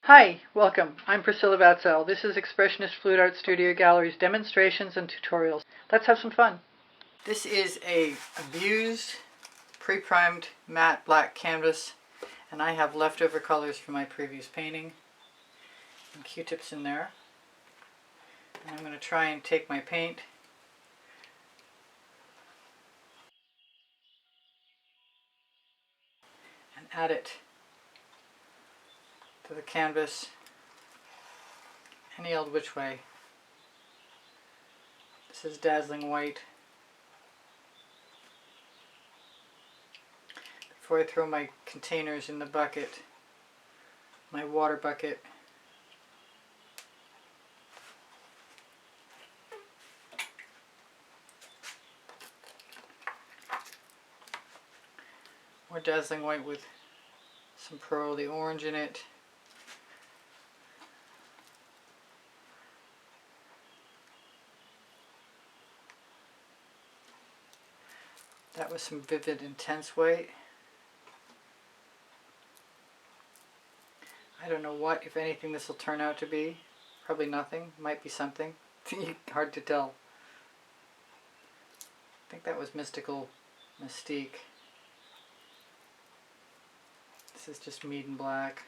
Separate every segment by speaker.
Speaker 1: Hi, welcome. I'm Priscilla Batzell. This is Expressionist Flute Art Studio Gallery's demonstrations and tutorials. Let's have some fun. This is a abused, pre-primed matte black canvas, and I have leftover colors from my previous painting and Q-tips in there. And I'm going to try and take my paint and add it to the canvas any old which way. This is dazzling white. Before I throw my containers in the bucket, my water bucket, more dazzling white with some pearly orange in it. That was some vivid, intense white. I don't know what, if anything, this will turn out to be. Probably nothing. Might be something. Hard to tell. I think that was Mystical Mystique. This is just Mead and Black.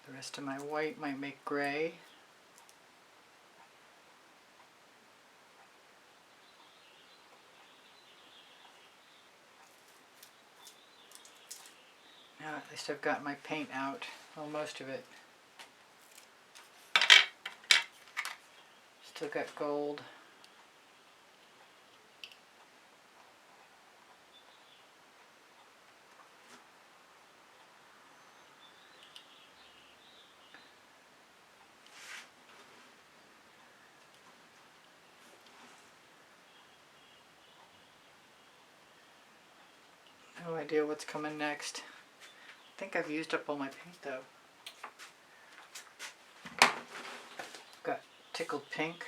Speaker 1: The rest of my white might make gray. Now at least I've got my paint out, well, most of it. Still got gold. No idea what's coming next. I think I've used up all my paint though. Got Tickled Pink.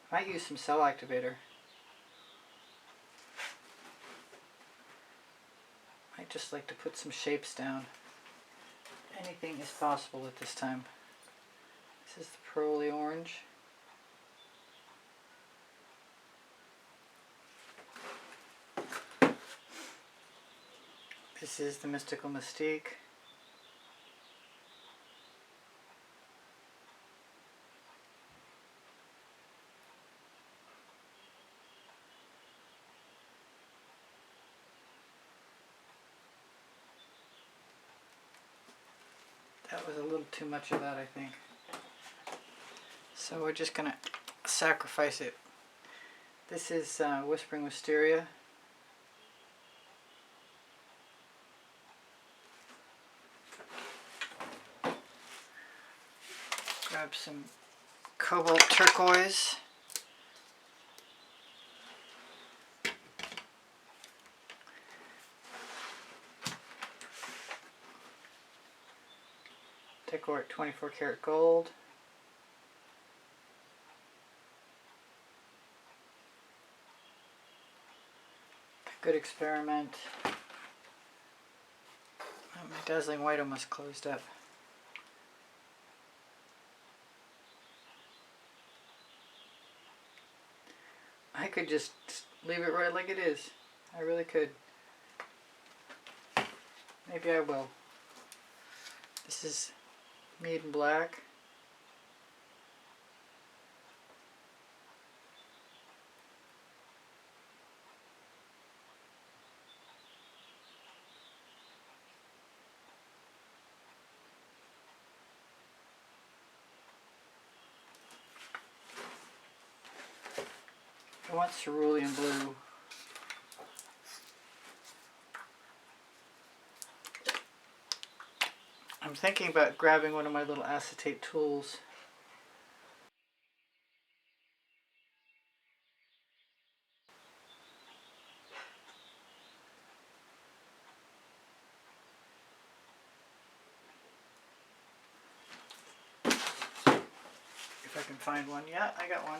Speaker 1: Might use some cell activator. Might just like to put some shapes down. Anything is possible at this time. This is the pearly orange. This is the Mystical Mystique. That was a little too much of that, I think. So we're just going to sacrifice it. This is Whispering Wisteria. Grab some Cobalt Turquoise. Decor 24 karat gold. Good experiment. Oh, my dazzling white almost closed up. I could just leave it right like it is. I really could. Maybe I will. This is Mead and Black. I want cerulean blue. I'm thinking about grabbing one of my little acetate tools. If I can find one. Yeah, I got one.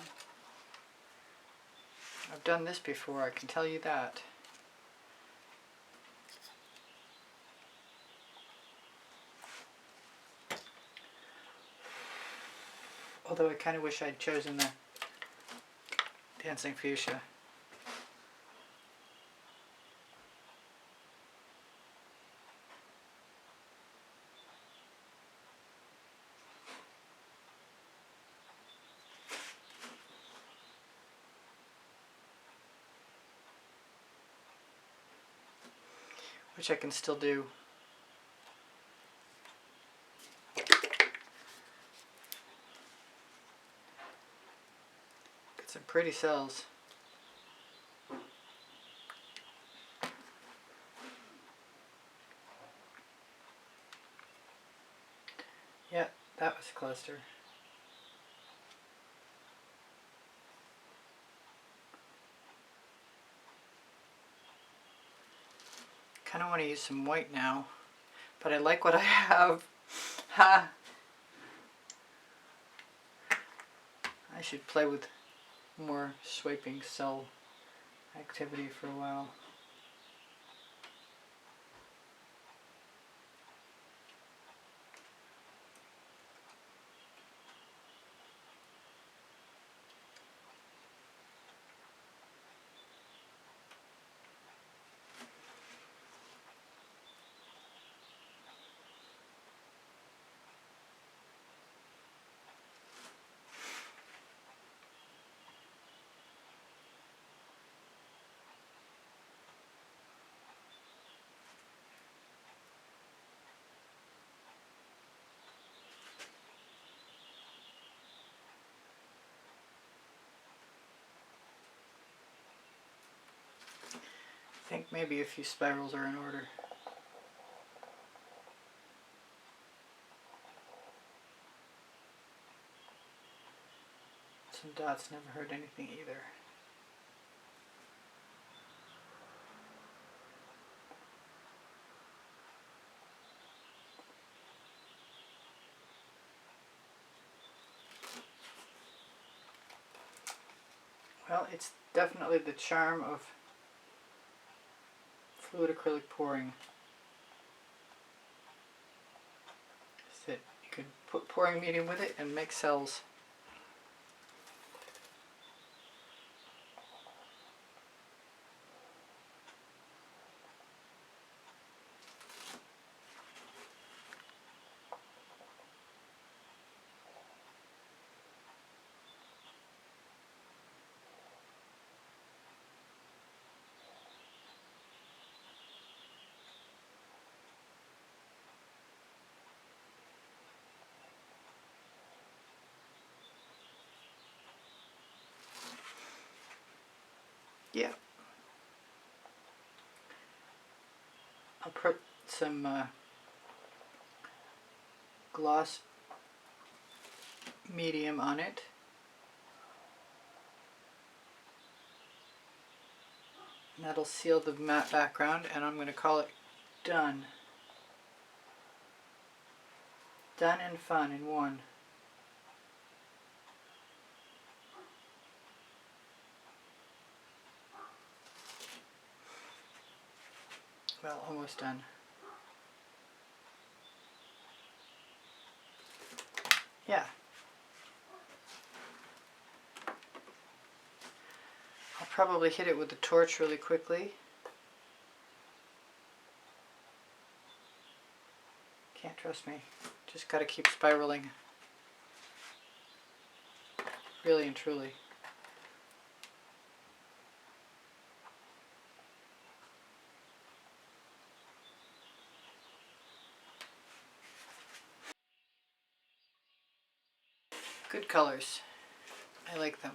Speaker 1: I've done this before, I can tell you that. Although I kind of wish I'd chosen the Dancing Fuchsia. Which I can still do. Got some pretty cells. Yeah, that was a cluster. Kind of want to use some white now, but I like what I have. Ha! I should play with more swiping cell activity for a while. I think maybe a few spirals are in order. Some dots never hurt anything either. Well, it's definitely the charm of fluid acrylic pouring. Is that you can put pouring medium with it and make cells. Yeah. I'll put some gloss medium on it. And that'll seal the matte background, and I'm going to call it done. Done and fun in one. Well, almost done. Yeah. I'll probably hit it with the torch really quickly. Can't trust me. Just gotta keep spiraling. Really and truly. Good colors. I like them.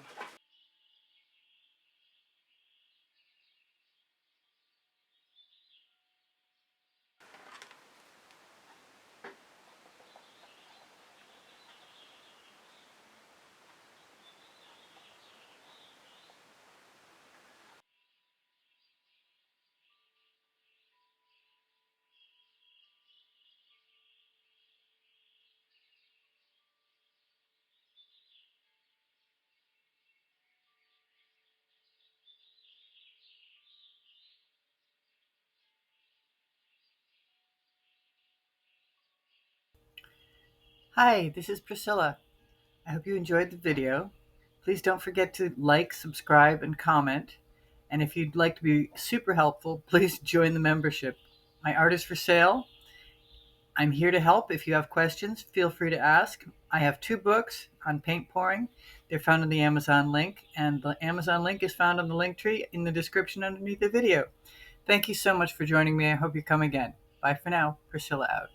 Speaker 1: Hi, this is Priscilla. I hope you enjoyed the video. Please don't forget to like, subscribe, and comment. And if you'd like to be super helpful, please join the membership. My art is for sale. I'm here to help. If you have questions, feel free to ask. I have 2 books on paint pouring. They're found in the Amazon link, and the Amazon link is found on the link tree in the description underneath the video. Thank you so much for joining me. I hope you come again. Bye for now. Priscilla out.